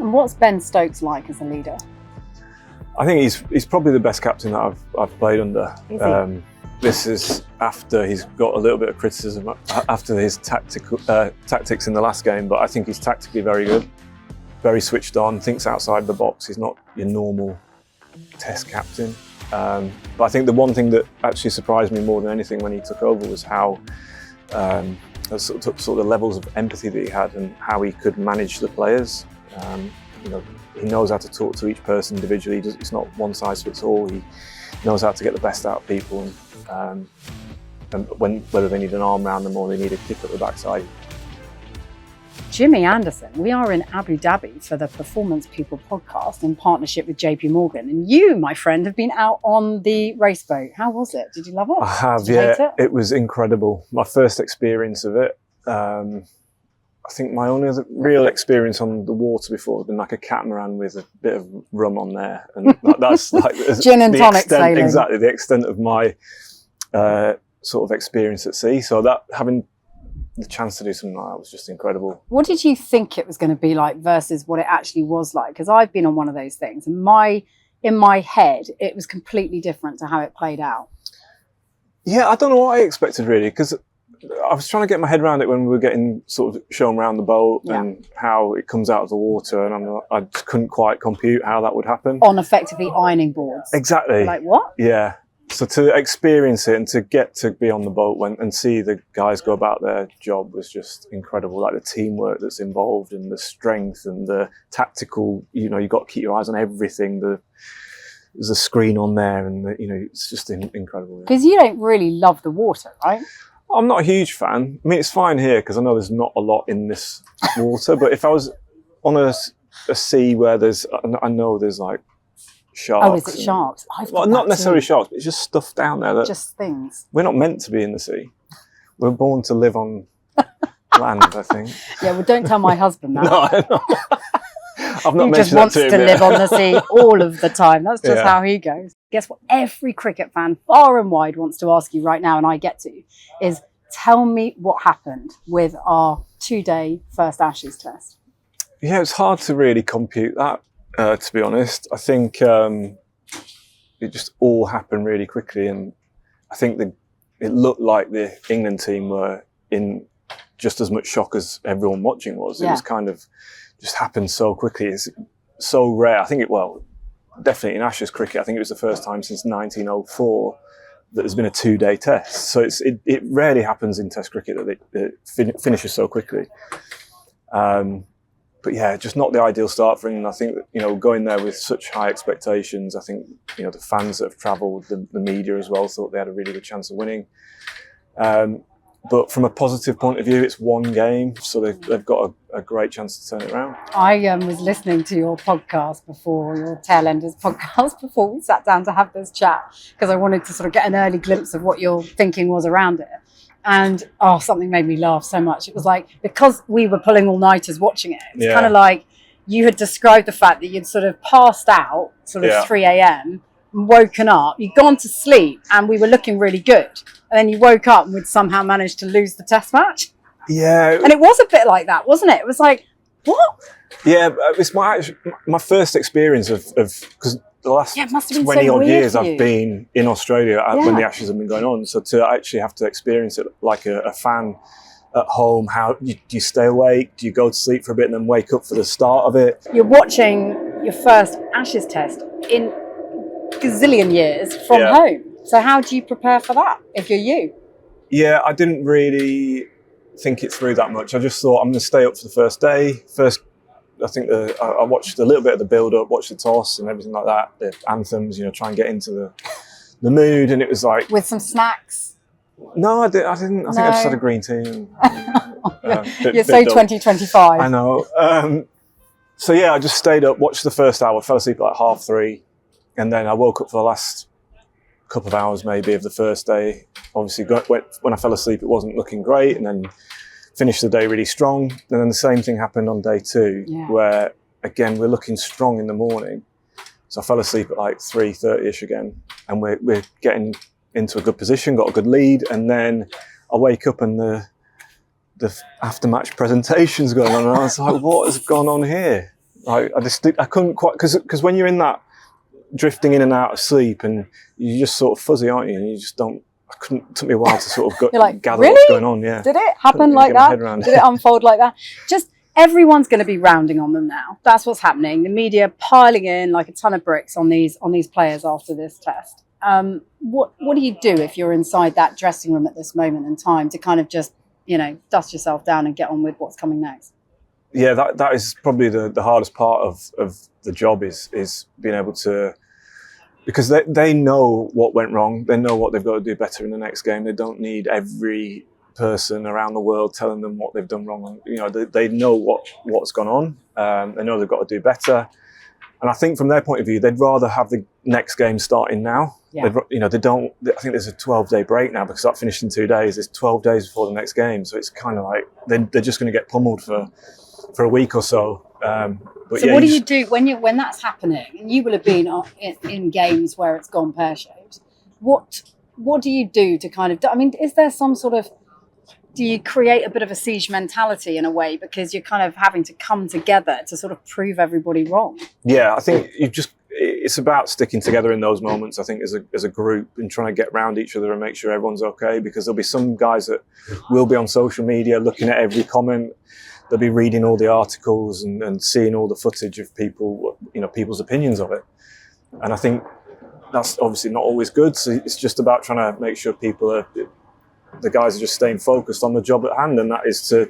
And what's Ben Stokes like as a leader? I think he's probably the best captain that I've played under. Is he? This is after he's got a little bit of criticism after his tactics in the last game, but I think he's tactically very good, very switched on, thinks outside the box. He's not your normal test captain. But I think the one thing that actually surprised me more than anything when he took over was how sort of the levels of empathy that he had and how he could manage the players. He knows how to talk to each person individually. It's not one size fits all. He knows how to get the best out of people, and whether they need an arm around them or they need a kick at the backside. Jimmy Anderson, we are in Abu Dhabi for the Performance People podcast in partnership with JP Morgan. And you, my friend, have been out on the race boat. How was it? Did you love it? I have, yeah. It was incredible. My first experience of it. I think my only other real experience on the water before has been like a catamaran with a bit of rum on there. And that's like gin and tonic sailing. Exactly, the extent of my sort of experience at sea. So that having the chance to do something like that was just incredible. What did you think it was going to be like versus what it actually was like? Because I've been on one of those things, and in my head, it was completely different to how it played out. Yeah, I don't know what I expected really, because I was trying to get my head around it when we were getting sort of shown around the boat and how it comes out of the water, and I just couldn't quite compute how that would happen. On effectively ironing boards. Exactly. Like what? Yeah. So to experience it and to get to be on the boat and see the guys go about their job was just incredible. Like the teamwork that's involved and the strength and the tactical, you've got to keep your eyes on everything. There's a screen on there and, it's just incredible. Because you don't really love the water, right? I'm not a huge fan. I mean, it's fine here because I know there's not a lot in this water, but if I was on a sea where I know there's like sharks. Oh, is it sharks? Well, not necessarily sharks, but it's just stuff down there. Just things. We're not meant to be in the sea. We're born to live on land, I think. Yeah, well, don't tell my husband that. No, I know. I've not he mentioned just that wants to him to yet. live on the sea all of the time. That's just how he goes. Guess what every cricket fan far and wide wants to ask you right now, and I get to, is tell me what happened with our 2-day first Ashes test. Yeah, it's hard to really compute that, to be honest. I think it just all happened really quickly, and I think it looked like the England team were in just as much shock as everyone watching was. It was kind of just happened so quickly. It's so rare. I think definitely in Ashes cricket, I think it was the first time since 1904 that there's been a 2-day test. So it rarely happens in Test cricket that it finishes so quickly. But yeah, just not the ideal start for England. I think that, going there with such high expectations, I think, the fans that have travelled, the media as well, thought they had a really good chance of winning. But from a positive point of view, it's one game, so they've got a great chance to turn it around. I was listening to your podcast before, your Tailenders podcast, before we sat down to have this chat, because I wanted to sort of get an early glimpse of what your thinking was around it. And something made me laugh so much. It was like, because we were pulling all-nighters watching it, it's kind of like you had described the fact that you'd sort of passed out sort of 3 a.m, woken up, you'd gone to sleep, and we were looking really good. And then you woke up and we'd somehow managed to lose the test match. Yeah. And it was a bit like that, wasn't it? It was like, what? Yeah, it's my first experience of because the last 20 odd years I've been in Australia when the Ashes have been going on. So to actually have to experience it like a fan at home, how do you stay awake? Do you go to sleep for a bit and then wake up for the start of it? You're watching your first Ashes test in gazillion years from home. So how do you prepare for that if you're you? Yeah, I didn't really think it through that much. I just thought I'm going to stay up for the first day. I think I watched a little bit of the build-up, watched the toss and everything like that, the anthems, try and get into the mood. And it was like... With some snacks? No, I didn't. I think I just had a green tea. You're so 2025. I know. So yeah, I just stayed up, watched the first hour, fell asleep at like 3:30. And then I woke up for the last couple of hours maybe of the first day. Obviously, when I fell asleep, it wasn't looking great, and then finished the day really strong. And then the same thing happened on day 2, where again we're looking strong in the morning. So I fell asleep at like 3:30ish again, and we're getting into a good position, got a good lead, and then I wake up and the after-match presentation's going on, and I was like, what has gone on here? I couldn't quite, because when you're in that drifting in and out of sleep, and you're just sort of fuzzy, aren't you? And you just don't. It took me a while to sort of gather really? what's going on. Yeah. Did it happen like that? Did it unfold like that? Just everyone's going to be rounding on them now. That's what's happening. The media piling in like a ton of bricks on these players after this test. What do you do if you're inside that dressing room at this moment in time to kind of just, dust yourself down and get on with what's coming next? Yeah, that is probably the hardest part of the job is being able to, because they know what went wrong. They know what they've got to do better in the next game. They don't need every person around the world telling them what they've done wrong. They know what's gone on. They know they've got to do better. And I think from their point of view, they'd rather have the next game starting now. Yeah. They don't. I think there's a 12-day break now because that finished in 2 days. There's 12 days before the next game, so it's kind of like they're just going to get pummeled for a week or so. So what do you do when that's happening? And you will have been in games where it's gone pear-shaped. What do you do to kind of? I mean, is there some sort of? Do you create a bit of a siege mentality in a way because you're kind of having to come together to sort of prove everybody wrong? Yeah, I think it's about sticking together in those moments. I think as a group and trying to get around each other and make sure everyone's okay, because there'll be some guys that will be on social media looking at every comment. They'll be reading all the articles and seeing all the footage of people, people's opinions of it. And I think that's obviously not always good. So it's just about trying to make sure the guys are just staying focused on the job at hand, and that is to,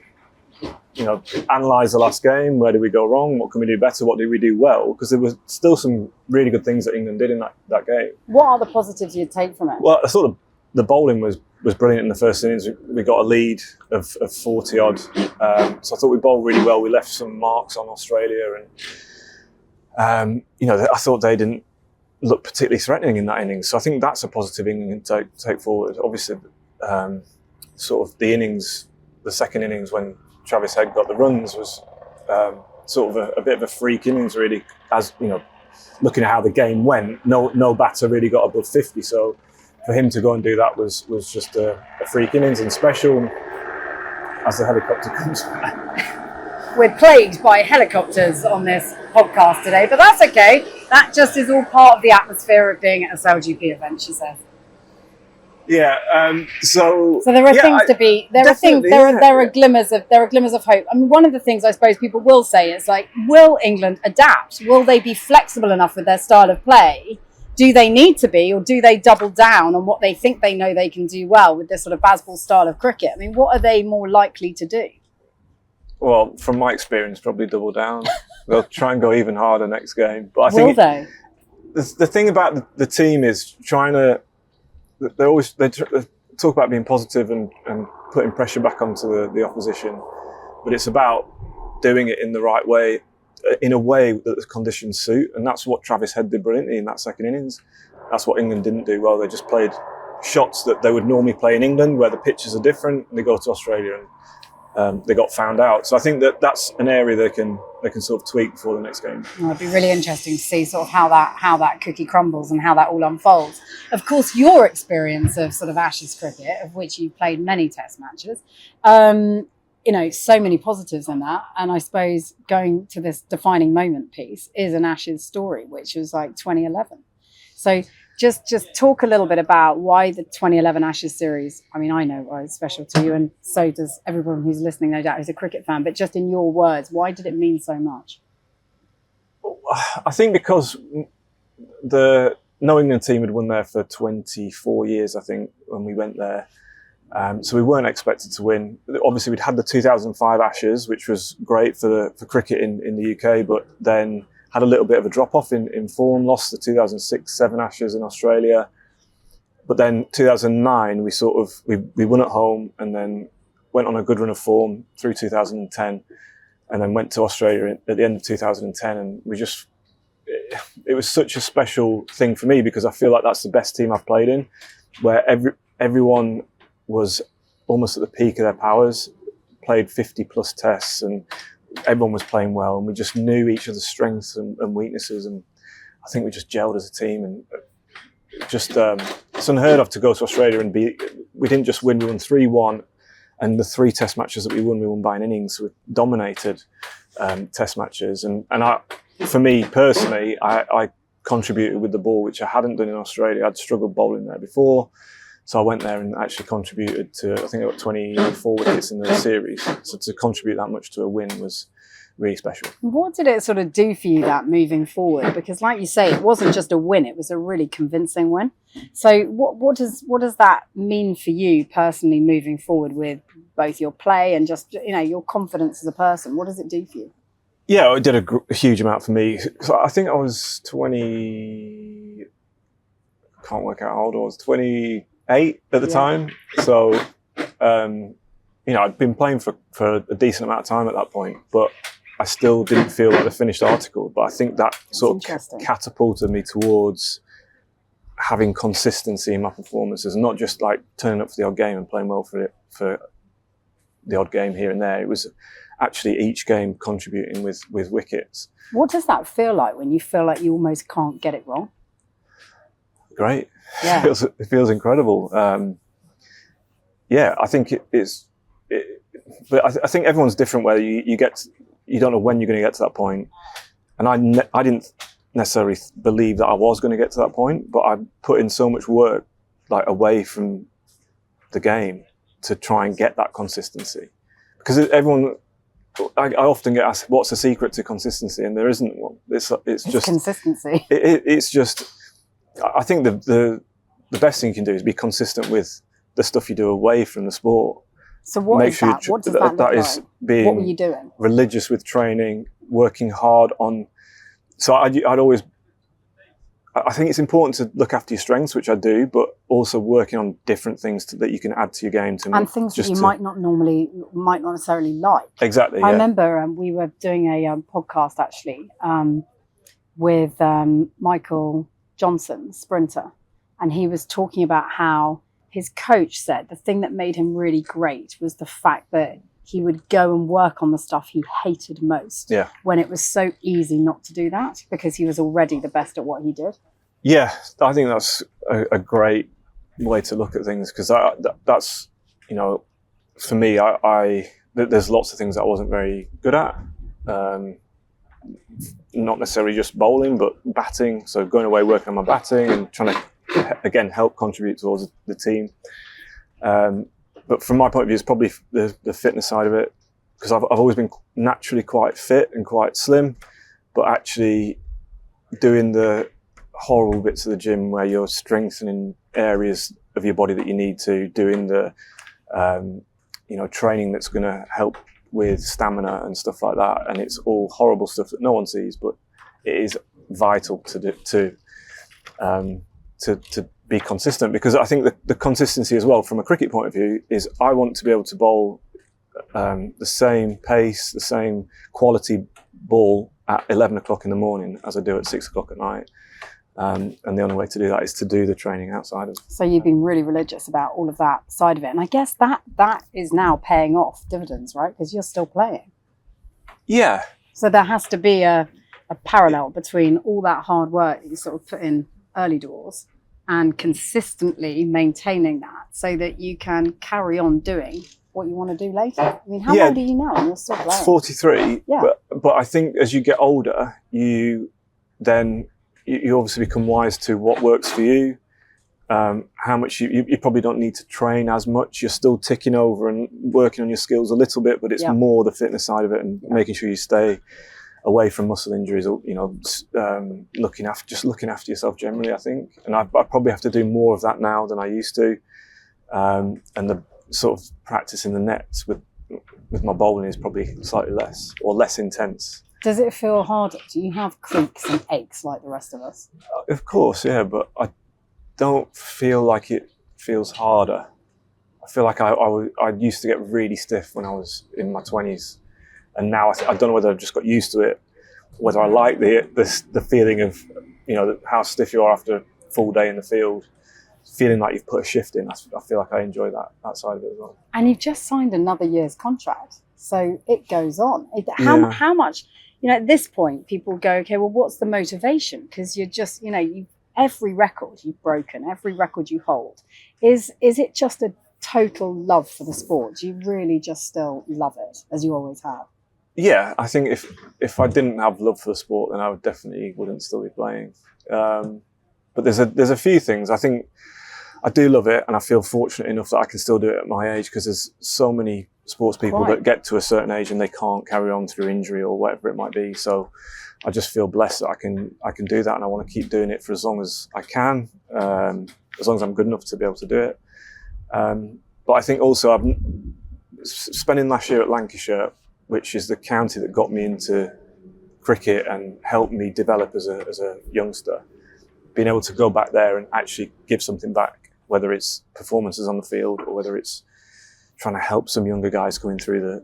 analyse the last game. Where did we go wrong? What can we do better? What did we do well? Because there was still some really good things that England did in that game. What are the positives you'd take from it? Well, I thought the bowling was brilliant in the first innings. We got a lead of 40 odd. So I thought we bowled really well. We left some marks on Australia, and I thought they didn't look particularly threatening in that innings. So I think that's a positive England can take forward. Obviously, sort of the second innings when Travis Head got the runs was sort of a bit of a freak innings, really. As looking at how the game went, no batter really got above 50. So for him to go and do that was just a freak innings and special. As the helicopter comes back. We're plagued by helicopters on this podcast today, but that's okay. That just is all part of the atmosphere of being at a SailGP event, she says. Yeah. So there are things to be. There are glimmers of hope. I mean, one of the things I suppose people will say is like, will England adapt? Will they be flexible enough with their style of play? Do they need to be, or do they double down on what they think they know they can do well with this sort of Bazball style of cricket? I mean, what are they more likely to do? Well, from my experience, probably double down. They'll try and go even harder next game. But I think will they? The thing about the team is trying to. They talk about being positive and putting pressure back onto the opposition, but it's about doing it in the right way, in a way that the conditions suit, and that's what Travis Head did brilliantly in that second innings. That's what England didn't do well. They just played shots that they would normally play in England, where the pitches are different, and they go to Australia and they got found out. So I think that's an area they can sort of tweak before the next game. It'd be really interesting to see sort of how that cookie crumbles and how that all unfolds. Of course, your experience of sort of Ashes cricket, of which you played many Test matches, so many positives in that. And I suppose going to this defining moment piece is an Ashes story, which was like 2011. So just talk a little bit about why the 2011 Ashes series. I mean, I know why it's special to you, and so does everyone who's listening, no doubt, who's a cricket fan. But just in your words, why did it mean so much? I think because the England team had won there for 24 years, I think, when we went there. So we weren't expected to win. Obviously, we'd had the 2005 Ashes, which was great for cricket in the UK, but then had a little bit of a drop-off in form, lost the 2006-07 Ashes in Australia. But then 2009, we won at home and then went on a good run of form through 2010 and then went to Australia at the end of 2010. And it was such a special thing for me because I feel like that's the best team I've played in, where everyone was almost at the peak of their powers, played 50-plus tests, and everyone was playing well, and we just knew each other's strengths and weaknesses, and I think we just gelled as a team. And just it's unheard of to go to Australia and we didn't just win, we won 3-1, and the 3 Test matches that we won by an innings. We dominated. test matches, and for me personally, I contributed with the ball, which I hadn't done in Australia. I'd struggled bowling there before, so I went there and actually contributed to, I think I got 24 wickets in the series. So to contribute that much to a win was really special. What did it sort of do for you, that moving forward? Because like you say, it wasn't just a win, it was a really convincing win. So what does that mean for you personally moving forward with both your play and just, your confidence as a person? What does it do for you? Yeah, it did a huge amount for me. So I think I was 20, can't work out how old I was, 28 at the time. So, I'd been playing for a decent amount of time at that point, but I still didn't feel like the finished article. But I think that sort of catapulted me towards having consistency in my performances, and not just like turning up for the odd game and playing well for the odd game here and there. It was actually each game contributing with wickets. What does that feel like when you feel like you almost can't get it wrong? Great. Yeah. It feels incredible. I think but I think everyone's different. Where you don't know when you're going to get to that point, and I didn't necessarily believe that I was going to get to that point, but I put in so much work, like away from the game, to try and get that consistency. Because I often get asked, what's the secret to consistency? And there isn't one. It's just consistency. It's just, I think the best thing you can do is be consistent with the stuff you do away from the sport. So what is that? What does that look like? Is being what were you doing? Religious with training, working hard on. So I'd always. I think it's important to look after your strengths, which I do, but also working on different things that you can add to your game and things that you might not necessarily like. Exactly. I remember we were doing a podcast actually with Michael Johnson, sprinter, and he was talking about how his coach said the thing that made him really great was the fact that he would go and work on the stuff he hated most, when it was so easy not to do that because he was already the best at what he did. Yeah, I think that's a great way to look at things, because that's, for me, there's lots of things that I wasn't very good at. Not necessarily just bowling, but batting. So going away, working on my batting and trying to, again, help contribute towards the team. But from my point of view, it's probably the fitness side of it, because I've always been naturally quite fit and quite slim, but actually doing the horrible bits of the gym where you're strengthening areas of your body that you need to, doing the training that's going to help with stamina and stuff like that, and it's all horrible stuff that no one sees, but it is vital to be consistent, because I think the consistency as well from a cricket point of view is I want to be able to bowl the same pace, the same quality ball at 11 o'clock in the morning as I do at 6 o'clock at night. And the only way to do that is to do the training outside of it. So you've been really religious about all of that side of it. And I guess that is now paying off dividends, right? Because you're still playing. Yeah. So there has to be a parallel between all that hard work that you sort of put in early doors and consistently maintaining that so that you can carry on doing what you want to do later. I mean, how old are you now? You're still playing. 43. Yeah. But I think as you get older, you obviously become wise to what works for you. How much you probably don't need to train as much. You're still ticking over and working on your skills a little bit, but it's more the fitness side of it and making sure you stay away from muscle injuries, or looking after yourself generally, I think. And I probably have to do more of that now than I used to. And the sort of practice in the nets with my bowling is probably slightly less intense. Does it feel harder? Do you have creaks and aches like the rest of us? Of course, yeah, but I don't feel like it feels harder. I feel like I used to get really stiff when I was in my 20s, and now I don't know whether I've just got used to it, whether I like the feeling of how stiff you are after a full day in the field, feeling like you've put a shift in. I feel like I enjoy that side of it as well. And you've just signed another year's contract, so it goes on. How much? At this point, people go, okay, well, what's the motivation? Because you're just, every record you've broken, every record you hold, is it just a total love for the sport? Do you really just still love it, as you always have? Yeah, I think if I didn't have love for the sport, then I would definitely wouldn't still be playing. But there's a few things. I think I do love it, and I feel fortunate enough that I can still do it at my age, because there's so many sports people that get to a certain age and they can't carry on through injury or whatever it might be. So I just feel blessed that I can do that, and I want to keep doing it for as long as I can, as long as I'm good enough to be able to do it. But I think also spending last year at Lancashire, which is the county that got me into cricket and helped me develop as a youngster, being able to go back there and actually give something back, whether it's performances on the field or whether it's trying to help some younger guys going through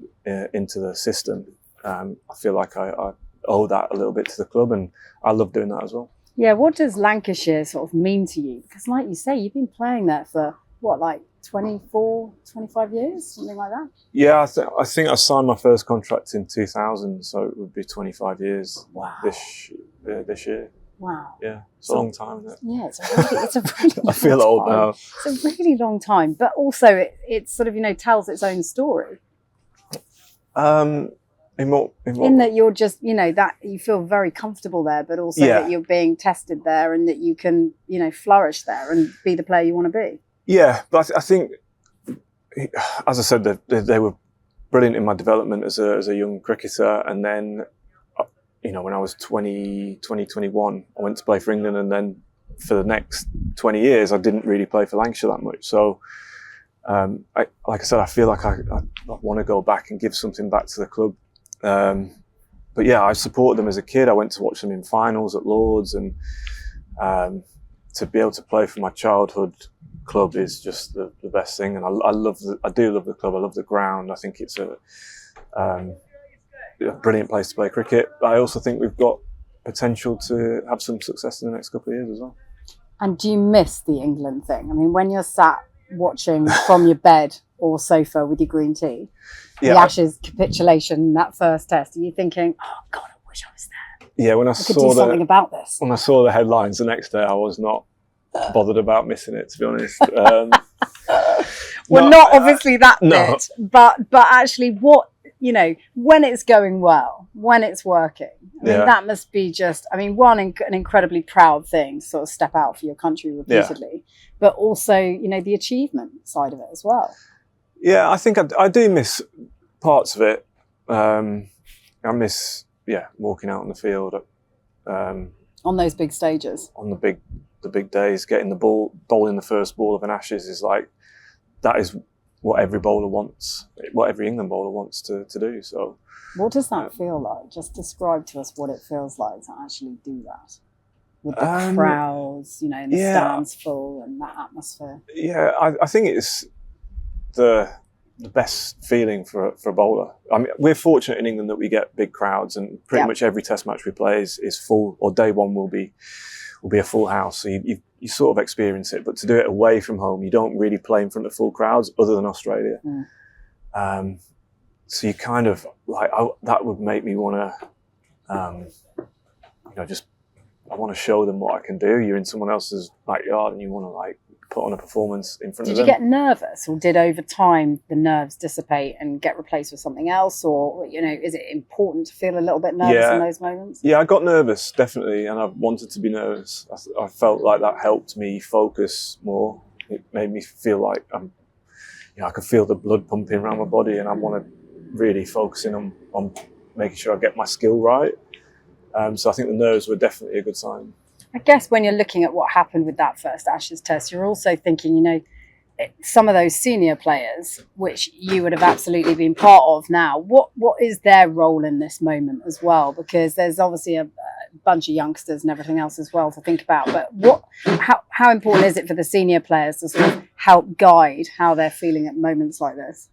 into the system. I feel like I owe that a little bit to the club, and I love doing that as well. Yeah, what does Lancashire sort of mean to you? Because like you say, you've been playing there for what, like 24, 25 years, something like that? Yeah, I think I signed my first contract in 2000, so it would be 25 years. Wow. This year. Wow. Yeah, it's a long time, isn't it? Yeah, it's a really I feel long old time. now. It's a really long time, but also it sort of, tells its own story. In that you're just, that you feel very comfortable there, but also that you're being tested there, and that you can, flourish there and be the player you want to be. Yeah, but I think, as I said, they were brilliant in my development as a young cricketer. And then, when I was 21, I went to play for England. And then for the next 20 years, I didn't really play for Lancashire that much. So, like I said, I feel like I want to go back and give something back to the club. But yeah, I supported them as a kid. I went to watch them in finals at Lords, and to be able to play for my childhood club is just the best thing. And I do love the club. I love the ground. I think it's a brilliant place to play cricket. But I also think we've got potential to have some success in the next couple of years as well. And do you miss the England thing? I mean, when you're sat watching from your bed or sofa with your green tea, the Ashes capitulation, that first test, are you thinking, oh God, I wish I was there? Yeah, when I could do something about this. When I saw the headlines the next day, I was not bothered about missing it, to be honest. Well, not obviously that bit, but actually what, when it's going well, when it's working, I mean, that must be just, one, an incredibly proud thing to sort of step out for your country repeatedly, but also, the achievement side of it as well. Yeah, I think I do miss parts of it. I miss, walking out on the field. On those big stages. On the big days, getting the bowling the first ball of an Ashes is like, that is what every bowler wants, what every England bowler wants to do. So, what does that feel like? Just describe to us what it feels like to actually do that. With the crowds, and the stands full and that atmosphere. Yeah, I think it's the best feeling for a bowler. I mean, we're fortunate in England that we get big crowds, and pretty much every test match we play is full, or day one will be a full house. So you sort of experience it, but to do it away from home, you don't really play in front of full crowds other than Australia. So you kind of like, that would make me want to, I want to show them what I can do. You're in someone else's backyard and you want to put on a performance in front of them. Did you get nervous, or did over time the nerves dissipate and get replaced with something else? Or, is it important to feel a little bit nervous in those moments? Yeah, I got nervous, definitely. And I wanted to be nervous. I felt like that helped me focus more. It made me feel like I could feel the blood pumping around my body, and I want to really focus in on making sure I get my skill right. So I think the nerves were definitely a good sign. I guess when you're looking at what happened with that first Ashes test, you're also thinking, some of those senior players, which you would have absolutely been part of now, what is their role in this moment as well? Because there's obviously a bunch of youngsters and everything else as well to think about. But how important is it for the senior players to sort of help guide how they're feeling at moments like this?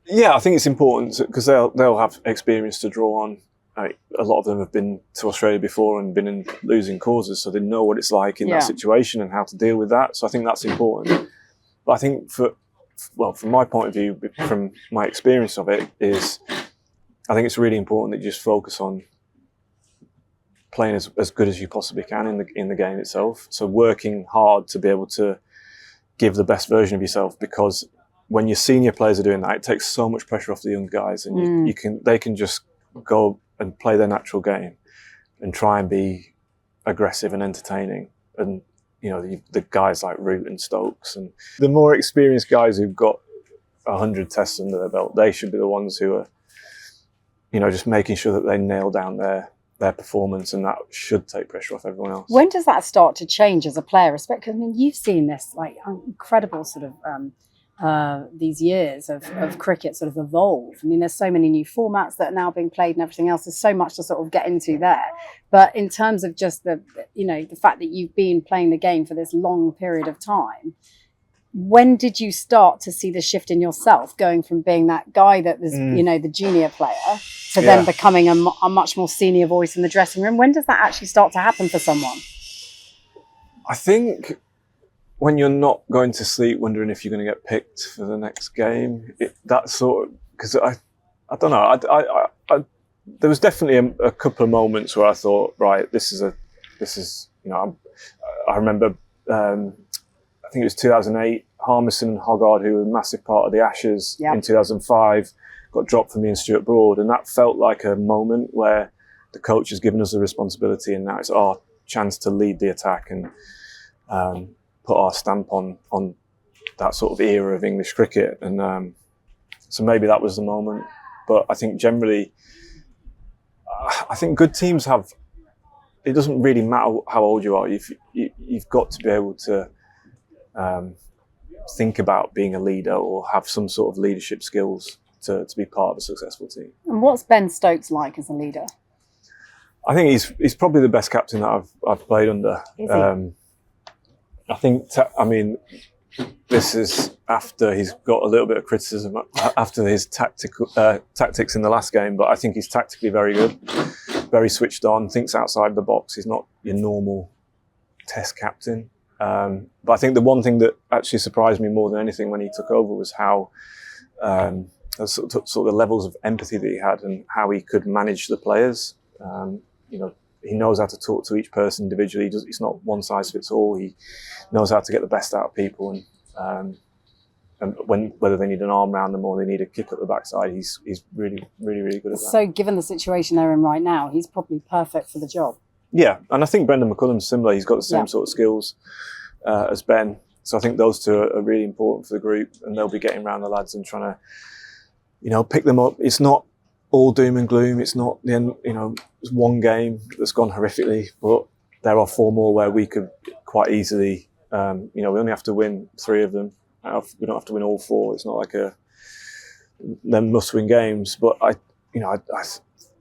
Yeah, I think it's important because they'll have experience to draw on. A lot of them have been to Australia before and been in losing causes, so they know what it's like in that situation and how to deal with that. So I think that's important. But I think from my point of view, from my experience of it, is I think it's really important that you just focus on playing as good as you possibly can in the game itself. So working hard to be able to give the best version of yourself, because when your senior players are doing that, it takes so much pressure off the young guys, and they can just go and play their natural game and try and be aggressive and entertaining. And, you know, the guys like Root and Stokes and the more experienced guys who've got 100 tests under their belt, they should be the ones who are, you know, just making sure that they nail down their performance, and that should take pressure off everyone else. When does that start to change as a player? Because I mean, you've seen this like incredible sort of these years of cricket sort of evolve. I mean, there's so many new formats that are now being played and everything else. There's so much to sort of get into there. But in terms of just the fact that you've been playing the game for this long period of time, when did you start to see the shift in yourself, going from being that guy that was, the junior player to then becoming a much more senior voice in the dressing room? When does that actually start to happen for someone? I think when you're not going to sleep wondering if you're going to get picked for the next game, that sort of, because I don't know, there was definitely a couple of moments where I thought, right, this is I remember, I think it was 2008, Harmison and Hoggard, who were a massive part of the Ashes in 2005, got dropped for me and Stuart Broad, and that felt like a moment where the coach has given us the responsibility, and now it's our chance to lead the attack and put our stamp on that sort of era of English cricket. And so maybe that was the moment. But I think generally, I think good teams have, it doesn't really matter how old you are, you've got to be able to think about being a leader or have some sort of leadership skills to be part of a successful team. And what's Ben Stokes like as a leader? I think he's probably the best captain that I've played under. Is he? I think, this is after he's got a little bit of criticism after his tactics in the last game, but I think he's tactically very good, very switched on, thinks outside the box. He's not your normal test captain. But I think the one thing that actually surprised me more than anything when he took over was how sort of the levels of empathy that he had and how he could manage the players. He knows how to talk to each person individually. It's not one size fits all. He knows how to get the best out of people, and whether they need an arm around them or they need a kick up the backside, he's really, really, really good at that. So given the situation they're in right now, he's probably perfect for the job. Yeah, and I think Brendon McCullum's similar. He's got the same sort of skills as Ben. So I think those two are really important for the group, and they'll be getting around the lads and trying to, pick them up. It's not all doom and gloom. It's not the end, it's one game that's gone horrifically, but there are 4 more where we could quite easily, we only have to win 3 of them. We don't have to win all 4. It's not like they're must-win games, but I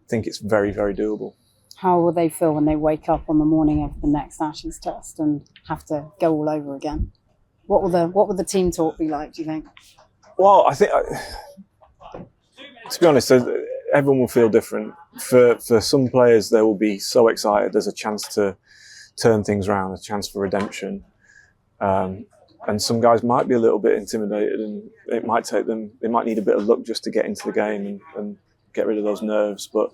think it's very, very doable. How will they feel when they wake up on the morning of the next Ashes test and have to go all over again? What will the team talk be like, do you think? Well, I think, to be honest, everyone will feel different. For some players, they will be so excited. There's a chance to turn things around, a chance for redemption. And some guys might be a little bit intimidated, and it might take them, they might need a bit of luck just to get into the game and get rid of those nerves. But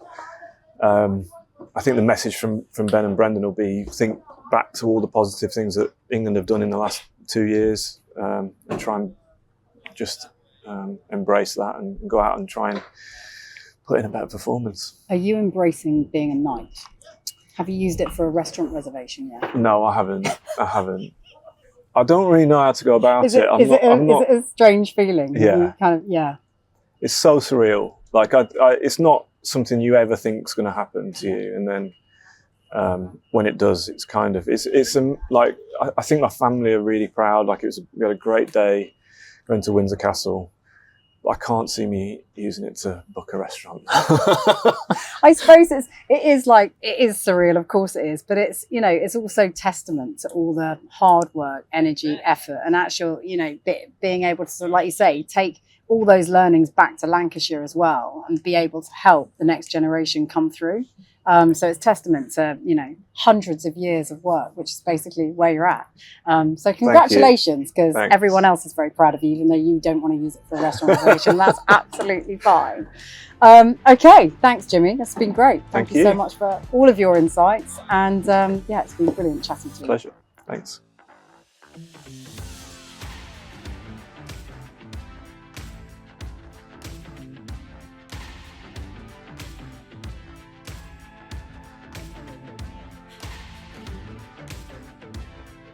I think the message from Ben and Brendon will be, think back to all the positive things that England have done in the last 2 years, and try and just embrace that and go out and try and put in a better performance. Are you embracing being a knight? Have you used it for a restaurant reservation yet? No, I haven't. I don't really know how to go about it. Is it a strange feeling? Yeah. It's so surreal. Like, it's not something you ever think is going to happen to you, and then when it does, it's kind of like, I think my family are really proud. Like, we had a great day going to Windsor Castle. I can't see me using it to book a restaurant. I suppose it is surreal, of course it is, but it's also testament to all the hard work, energy, effort, and actual, being able to, like you say, take all those learnings back to Lancashire as well and be able to help the next generation come through. So it's testament to, hundreds of years of work, which is basically where you're at. So congratulations, because everyone else is very proud of you, even though you don't want to use it for a restaurant reservation. That's absolutely fine. Okay, thanks, Jimmy. That's been great. Thank you so much for all of your insights. And it's been brilliant chatting to you. Pleasure. Thanks.